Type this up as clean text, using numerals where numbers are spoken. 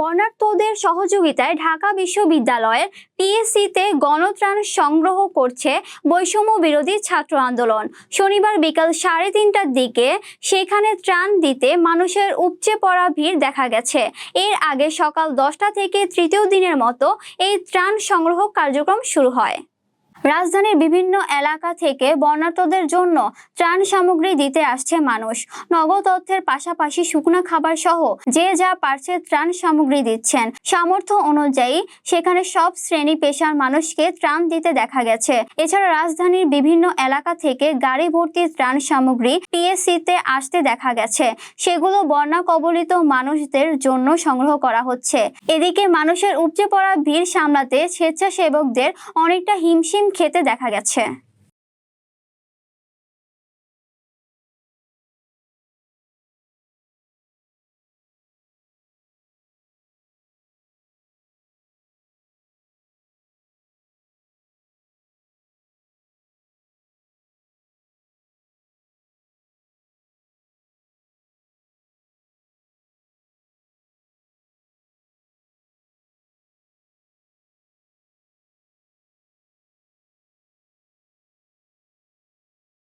বর্ণাঢ্যদের সহযোগিতায় ঢাকা বিশ্ববিদ্যালয়ের টিএসসিতে গণত্রাণ সংগ্রহ করছে বৈষম্য বিরোধী ছাত্র আন্দোলন। শনিবার বিকাল 3:30টার দিকে সেখানে ত্রাণ দিতে মানুষের উপচে পড়া ভিড় দেখা গেছে। এর আগে সকাল 10টা থেকে তৃতীয় দিনের মতো এই ত্রাণ সংগ্রহ কার্যক্রম শুরু হয়। রাজধানীর বিভিন্ন এলাকা থেকে বর্ণাঢ্যদের জন্য ত্রাণ সামগ্রী দিতে আসছে মানুষ। নগদ অর্থের পাশাপাশি শুকনো খাবার সহ যে যা পারছে ত্রাণ সামগ্রী দিচ্ছেন। সামর্থ্য অনুযায়ী সেখানে সব শ্রেণী পেশার মানুষকে ত্রাণ দিতে দেখা গেছে। এছাড়া রাজধানীর বিভিন্ন এলাকা থেকে গাড়ি ভর্তি ত্রাণ সামগ্রী টিএসসিতে আসতে দেখা গেছে। সেগুলো বন্যা কবলিত মানুষদের জন্য সংগ্রহ করা হচ্ছে। এদিকে মানুষের উপচে পড়া ভিড় সামলাতে স্বেচ্ছাসেবকদের অনেকটা হিমশিম খেতে দেখা গেছে।